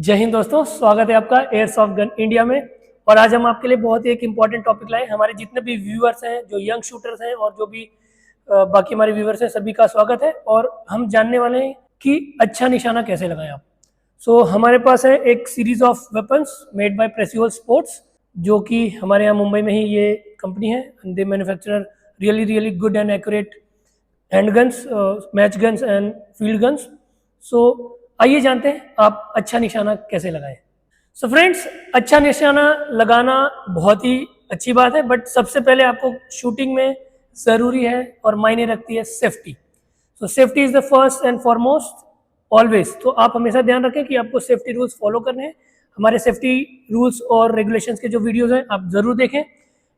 जय हिंद दोस्तों, स्वागत है आपका एयरसॉफ्ट गन इंडिया में। और आज हम आपके लिए बहुत ही एक इम्पॉर्टेंट टॉपिक लाए। हमारे जितने भी व्यूअर्स हैं, जो यंग शूटर्स हैं और जो भी बाकी हमारे व्यूअर्स हैं, सभी का स्वागत है। और हम जानने वाले हैं कि अच्छा निशाना कैसे लगाएं आप। हमारे पास है एक series of weapons made by Precihole Sports, जो कि हमारे यहाँ मुंबई में ही ये कंपनी है। They manufacture really good and accurate hand guns, match guns and field guns. आइए जानते हैं आप अच्छा निशाना कैसे लगाएं। फ्रेंड्स, अच्छा निशाना लगाना बहुत ही अच्छी बात है, बट सबसे पहले आपको शूटिंग में ज़रूरी है और मायने रखती है safety. Safety is the first and foremost always. तो आप हमेशा ध्यान रखें कि आपको सेफ्टी रूल्स फॉलो करने हैं। हमारे सेफ्टी रूल्स और रेगुलेशंस के जो वीडियोज़ हैं आप ज़रूर देखें।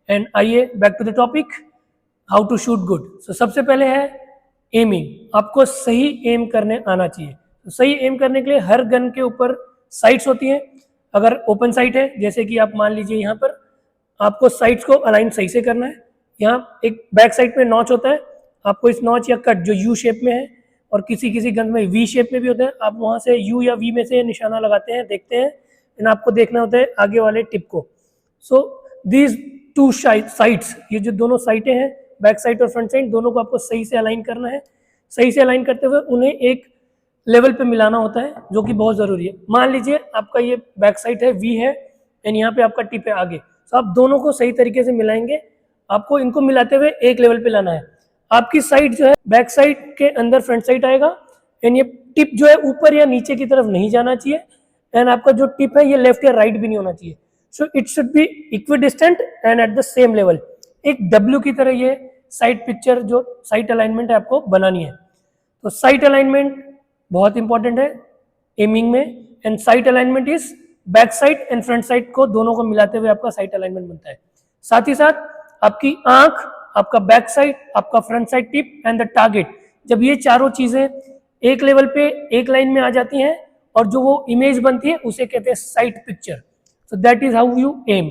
एंड आइए back to the topic, how to shoot good. सबसे पहले है एमिंग। आपको सही एम करने आना चाहिए। सही एम करने के लिए हर गन के ऊपर साइट्स होती हैं। अगर ओपन साइट है, जैसे कि आप मान लीजिए यहाँ पर, आपको साइट्स को अलाइन सही से करना है। यहाँ एक बैक साइड पे नॉच होता है, आपको इस नॉच या कट जो यू शेप में है और किसी किसी गन में वी शेप में भी होता है, आप वहाँ से यू या वी में से निशाना लगाते हैं, देखते हैं। एंड आपको देखना होता है आगे वाले टिप को। दीज टू साइड्स, ये जो दोनों साइटें हैं, बैक साइड और फ्रंट साइड, दोनों को आपको सही से अलाइन करना है। सही से अलाइन करते हुए उन्हें एक लेवल पे मिलाना होता है, जो कि बहुत ज़रूरी है। मान लीजिए आपका ये बैक साइड है, वी है, एंड यहाँ पे आपका टिप है आगे। आप दोनों को सही तरीके से मिलाएंगे। आपको इनको मिलाते हुए एक लेवल पे लाना है। आपकी साइड जो है बैक साइड के अंदर फ्रंट साइड आएगा, एंड ये टिप जो है ऊपर या नीचे की तरफ नहीं जाना चाहिए। एंड आपका जो टिप है ये लेफ्ट या राइट भी नहीं होना चाहिए। It should be equidistant and at the same level. एक डब्ल्यू की तरह ये साइड पिक्चर, जो साइट अलाइनमेंट है, आपको बनानी है। तो साइट अलाइनमेंट बहुत इंपॉर्टेंट है एमिंग में। And site alignment is back side and front side को दोनों को मिलाते हुए आपका साइट अलाइनमेंट बनता है। साथ ही साथ आपकी आंख, आपका बैक साइड, आपका front side tip and the target, जब ये चारों चीजें एक लेवल पे एक लाइन में आ जाती हैं और जो वो इमेज बनती है, उसे कहते हैं sight picture. So that is how you aim.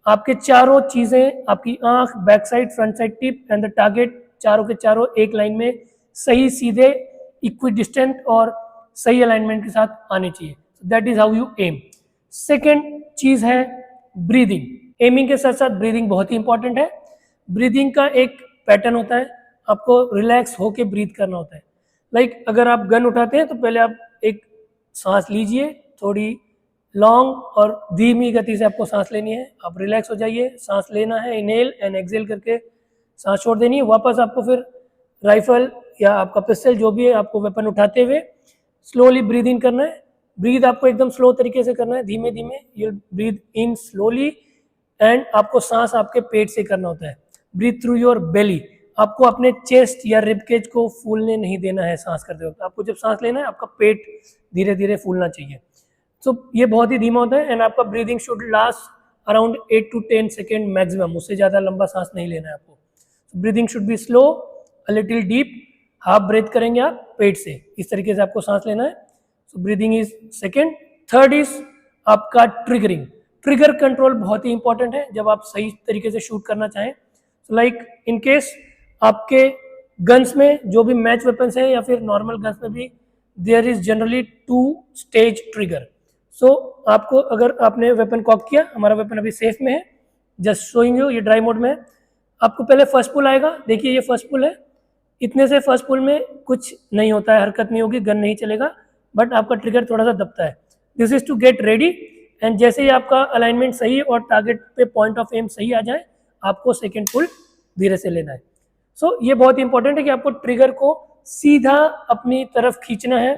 आपके चारों चीजें, आपकी आंख, back side, front side tip and the target, चारों के चारों एक लाइन में सही, सीधे, इक्विडिस्टेंट और सही अलाइनमेंट के साथ आने चाहिए। That is how you aim. Second चीज है ब्रीदिंग। एमिंग के साथ साथ ब्रीदिंग बहुत ही इंपॉर्टेंट है। ब्रीदिंग का एक पैटर्न होता है, आपको रिलैक्स होके ब्रीथ करना होता है। लाइक अगर आप गन उठाते हैं तो पहले आप एक सांस लीजिए, थोड़ी लॉन्ग और धीमी गति से आपको सांस लेनी है। आप रिलैक्स हो जाइए, सांस लेना है, इनहेल एंड एक्सहेल करके सांस छोड़ देनी है। वापस आपको फिर राइफल या आपका पिस्टल, जो भी है, आपको वेपन उठाते हुए स्लोली ब्रीद इन करना है। ब्रीद आपको एकदम स्लो तरीके से करना है, धीमे धीमे। You breathe in slowly and आपको सांस आपके पेट से करना होता है। Breathe through your belly. आपको अपने चेस्ट या रिबकेज को फूलने नहीं देना है सांस करते वक्त। आपको जब सांस लेना है, आपका पेट धीरे धीरे फूलना चाहिए। ये बहुत ही धीमा होता है। एंड आपका breathing should last around 8 to 10 second maximum. उससे ज़्यादा लंबा सांस नहीं लेना है आपको। Breathing should be slow, a little deep. Half breath करेंगे आप पेट से, इस तरीके से आपको सांस लेना है। Breathing is second. Third is आपका ट्रिगरिंग। ट्रिगर कंट्रोल बहुत ही इंपॉर्टेंट है जब आप सही तरीके से शूट करना चाहें। लाइक इन केस आपके गन्स में, जो भी मैच वेपन्स हैं या फिर नॉर्मल गन्स में भी, there is generally 2 stage trigger. आपको, अगर आपने वेपन कॉक किया, हमारा वेपन अभी सेफ में है, जस्ट शोइंग यू, ये ड्राई मोड में है। आपको पहले फर्स्ट पुल आएगा, देखिए ये फर्स्ट पुल है। इतने से फर्स्ट पुल में कुछ नहीं होता है, हरकत नहीं होगी, गन नहीं चलेगा, बट आपका ट्रिगर थोड़ा सा दबता है। This is to get ready. And जैसे ही आपका अलाइनमेंट सही और टारगेट पे पॉइंट ऑफ एम सही आ जाए, आपको सेकेंड पुल धीरे से लेना है। ये बहुत इंपॉर्टेंट है कि आपको ट्रिगर को सीधा अपनी तरफ खींचना है,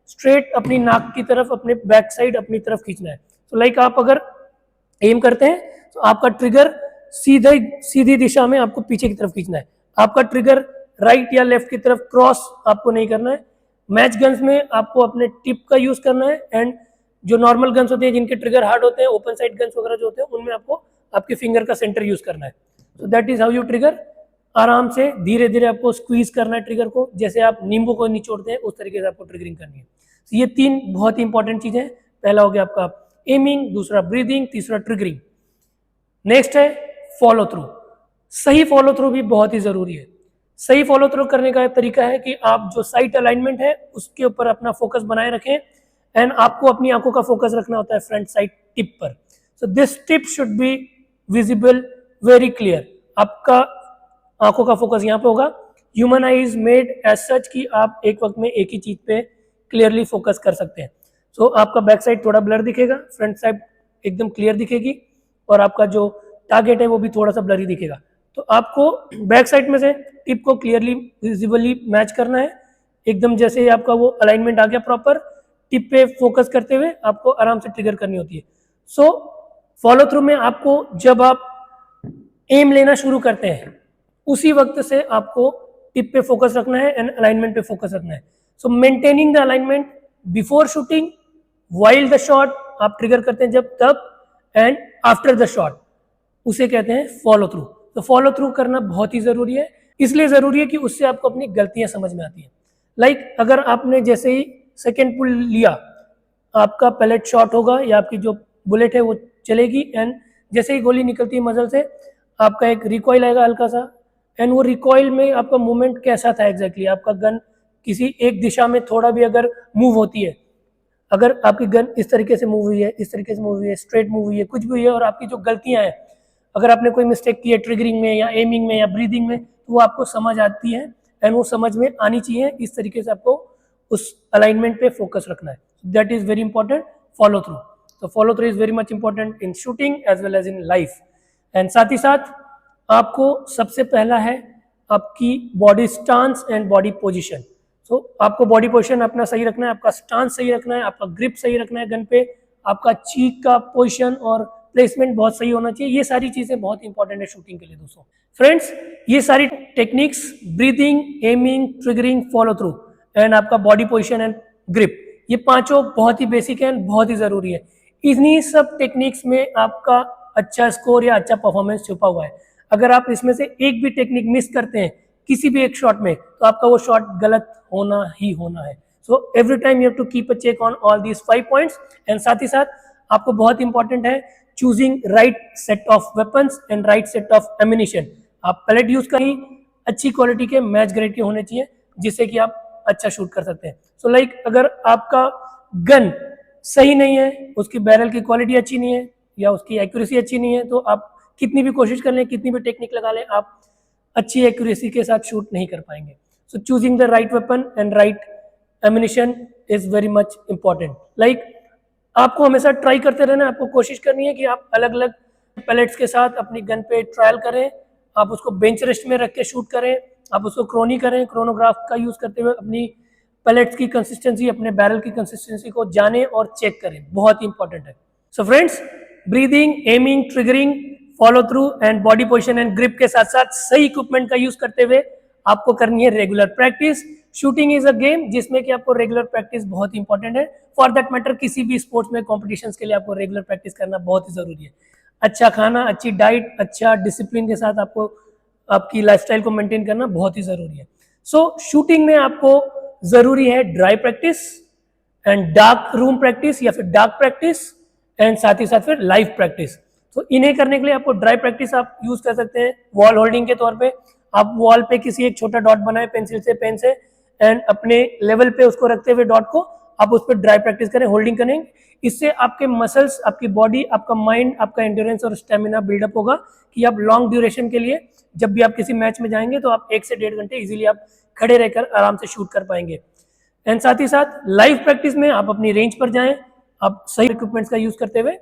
स्ट्रेट अपनी नाक की तरफ, अपने बैक साइड अपनी तरफ खींचना है। लाइक आप अगर एम करते हैं तो आपका ट्रिगर सीधी दिशा में आपको पीछे की तरफ खींचना है। आपका ट्रिगर राइट या लेफ्ट की तरफ क्रॉस आपको नहीं करना है। मैच गन्स में आपको अपने टिप का यूज करना है। एंड जो नॉर्मल गन्स होते हैं, जिनके ट्रिगर हार्ड होते हैं, ओपन साइड गन्स वगैरह जो होते हैं, उनमें आपको आपके फिंगर का सेंटर यूज करना है। That is how you trigger. आराम से धीरे धीरे आपको स्क्वीज करना है ट्रिगर को, जैसे आप नींबू को निचोड़ते हैं, उस तरीके से आपको ट्रिगरिंग करनी है। ये 3 बहुत ही इंपॉर्टेंट चीजें हैं। पहला हो गया आपका एमिंग, दूसरा ब्रीदिंग, तीसरा ट्रिगरिंग। नेक्स्ट है फॉलो थ्रू। सही फॉलो थ्रू भी बहुत ही जरूरी है। सही फॉलो थ्रू करने का तरीका है कि आप जो साइट अलाइनमेंट है, उसके ऊपर अपना फोकस बनाए रखें। एंड आपको अपनी आंखों का फोकस रखना होता है फ्रंट साइड टिप पर. So this tip should be visible very clear. आपका आंखों का फोकस यहाँ पे होगा. Human eye is made as such कि आप एक वक्त में एक ही चीज पे क्लियरली फोकस कर सकते हैं. सो आपका बैक साइड थोड़ा ब्लर दिखेगा, फ्रंट साइड एकदम क्लियर दिखेगी, और आपका जो टारगेट है वो भी थोड़ा सा ब्लरी दिखेगा. तो आपको बैक साइड में से टिप को क्लियरली विजिबली मैच करना है. एकदम जैसे ही आपका वो अलाइनमेंट आ गया प्रॉपर, टिप पे फोकस करते हुए आपको आराम से ट्रिगर करनी होती है. सो फॉलो थ्रू में आपको जब आप एम लेना शुरू करते हैं उसी वक्त से आपको टिप पे फोकस रखना है एंड अलाइनमेंट पे फोकस रखना है. सो maintaining the alignment before shooting, while the shot आप ट्रिगर करते हैं जब तब, एंड आफ्टर द शॉट, उसे कहते हैं फॉलो थ्रू. तो फॉलो थ्रू करना बहुत ही जरूरी है. इसलिए जरूरी है कि उससे आपको अपनी गलतियां समझ में आती हैं. लाइक अगर आपने जैसे ही सेकेंड पुल लिया, आपका पैलेट शॉट होगा या आपकी जो बुलेट है वो चलेगी, एंड जैसे ही गोली निकलती है मजल से आपका एक रिकॉइल आएगा हल्का सा, एंड वो रिकॉइल में आपका मूवमेंट कैसा था एग्जैक्टली, आपका गन किसी एक दिशा में थोड़ा भी अगर मूव होती है, अगर आपकी गन इस तरीके से मूव हुई है, इस तरीके से मूव हुई है, स्ट्रेट मूव हुई है, कुछ भी हुई है, और आपकी जो गलतियां हैं, अगर आपने कोई मिस्टेक की है ट्रिगरिंग में या एमिंग में या ब्रीदिंग में, तो वो आपको समझ आती है, एंड वो समझ में आनी चाहिए. इस तरीके से आपको उस अलाइनमेंट पे फोकस रखना है. That is very important. Follow through. तो follow through is very much important in shooting as well as in life. And साथ ही साथ आपको सबसे पहला है आपकी body stance and body position. So आपको बॉडी पोजिशन अपना सही रखना है, आपका स्टांस सही रखना है, आपका ग्रिप सही रखना है गन पे, आपका चीक का पोजिशन और प्लेसमेंट बहुत सही होना चाहिए. ये सारी चीजें बहुत इंपॉर्टेंट है शूटिंग के लिए दोस्तों. फ्रेंड्स, ये सारी techniques, breathing, aiming, triggering, follow through and आपका बॉडी पोजिशन एंड ग्रिप, ये पांचों बहुत ही बेसिक है, बहुत ही जरूरी है. इन्हीं सब टेक्निक्स में आपका अच्छा स्कोर या अच्छा परफॉर्मेंस छुपा हुआ है. अगर आप इसमें से एक भी टेक्निक मिस करते हैं किसी भी एक शॉट में, तो आपका वो शॉट गलत होना ही होना है. So every time you have to keep a check on all these 5 points. And साथ ही साथ आपको बहुत इंपॉर्टेंट है choosing right set of weapons and right set of ammunition. आप पैलेट यूज करें, अच्छी क्वालिटी के मैच ग्रेड के होने चाहिए, जिससे कि आप अच्छा शूट कर सकते हैं. सो लाइक अगर आपका गन सही नहीं है, उसकी बैरल की क्वालिटी अच्छी नहीं है या उसकी एक्यूरेसी अच्छी नहीं है, तो आप कितनी भी कोशिश कर लें, कितनी भी टेक्निक लगा लें, आप अच्छी एक्यूरेसी के साथ शूट नहीं कर पाएंगे. So choosing the right weapon and right ammunition is very much important. Like आपको हमेशा ट्राई करते रहना है, आपको कोशिश करनी है कि आप अलग अलग पैलेट्स के साथ अपनी गन पे ट्रायल करें, आप उसको बेंच रेस्ट में रख के शूट करें, आप उसको क्रोनी करें, क्रोनोग्राफ का यूज करते हुए अपनी पैलेट्स की कंसिस्टेंसी, अपने बैरल की कंसिस्टेंसी को जाने और चेक करें. बहुत ही इंपॉर्टेंट है. So friends, breathing, aiming, triggering, follow through and body position and grip के साथ साथ सही इक्विपमेंट का यूज करते हुए आपको करनी है regular practice. Shooting is a game जिसमें कि आपको रेगुलर प्रैक्टिस बहुत इंपॉर्टेंट है. फॉर दैट मैटर किसी भी स्पोर्ट्स में कॉम्पिटिशन्स के लिए आपको रेगुलर प्रैक्टिस करना बहुत ही जरूरी है. अच्छा खाना, अच्छी डाइट, अच्छा डिसिप्लिन के साथ आपको आपकी लाइफस्टाइल को मेंटेन करना बहुत ही जरूरी है. सो शूटिंग में आपको जरूरी है dry practice and dark room practice या फिर डार्क प्रैक्टिस, एंड साथ ही साथ फिर लाइव प्रैक्टिस. तो इन्हें करने के लिए आपको ड्राई प्रैक्टिस आप यूज कर सकते हैं वॉल होल्डिंग के तौर पे. आप वॉल पे किसी एक छोटा डॉट बनाए पेंसिल से, पेन से, एंड अपने लेवल पे उसको रखते हुए डॉट को आप उस पर ड्राई प्रैक्टिस करें, होल्डिंग करें. इससे आपके मसल्स, आपकी बॉडी, आपका माइंड, आपका एंड्योरेंस और स्टेमिना बिल्डअप होगा कि आप लॉन्ग ड्यूरेशन के लिए जब भी आप किसी मैच में जाएंगे तो आप 1 से 1.5 घंटे इजीली आप खड़े रहकर आराम से शूट कर पाएंगे. एंड साथ ही साथ लाइव प्रैक्टिस में आप अपनी रेंज पर जाएं, आप सही इक्विपमेंट्स का यूज करते हुए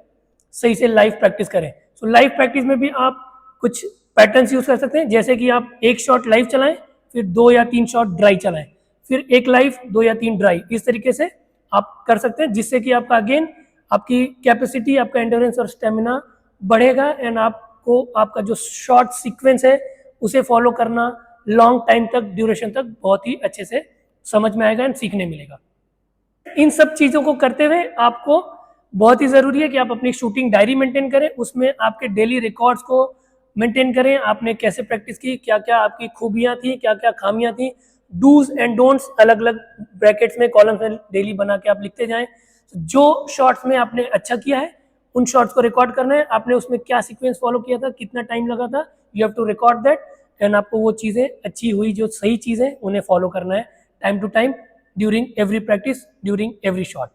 सही से लाइव प्रैक्टिस करें. सो लाइव प्रैक्टिस में भी आप कुछ पैटर्न्स यूज कर सकते हैं, जैसे कि आप एक शॉट लाइव चलाएं, फिर 2 या 3 शॉट ड्राई चलाएं, फिर एक लाइव, 2 या 3 ड्राई. इस तरीके से आप कर सकते हैं, जिससे कि आपका अगेन आपकी कैपेसिटी, आपका एंड्योरेंस और स्टेमिना बढ़ेगा, एंड आपको आपका जो शॉर्ट सीक्वेंस है उसे फॉलो करना लॉन्ग टाइम तक, ड्यूरेशन तक बहुत ही अच्छे से समझ में आएगा एंड सीखने मिलेगा. इन सब चीजों को करते हुए आपको बहुत ही जरूरी है कि आप अपनी शूटिंग डायरी मेंटेन करें, उसमें आपके डेली रिकॉर्ड्स को मेंटेन करें. आपने कैसे प्रैक्टिस की, क्या क्या आपकी खूबियां थी, क्या क्या खामियां थी, डूज एंड डोंट्स अलग अलग ब्रैकेट्स में, कॉलम्स में डेली बना के आप लिखते जाएं. जो शॉट्स में आपने अच्छा किया है उन शॉट्स को रिकॉर्ड करना है. आपने उसमें क्या सीक्वेंस फॉलो किया था, कितना टाइम लगा था, you have to record that. And आपको वो चीजें अच्छी हुई, जो सही चीजें, उन्हें फॉलो करना है time to time during every practice, during every shot.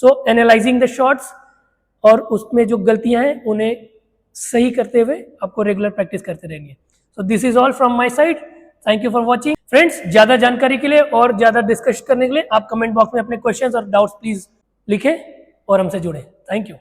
So analysing the shots और उसमें जो गलतियां हैं उन्हें सही करते हुए आपको रेगुलर प्रैक्टिस करते रहेंगे। So this is all from my side. Thank you for watching friends. ज्यादा जानकारी के लिए और ज्यादा डिस्कस करने के लिए आप कमेंट बॉक्स में अपने क्वेश्चंस और डाउट्स प्लीज लिखें और हमसे जुड़ें। Thank you.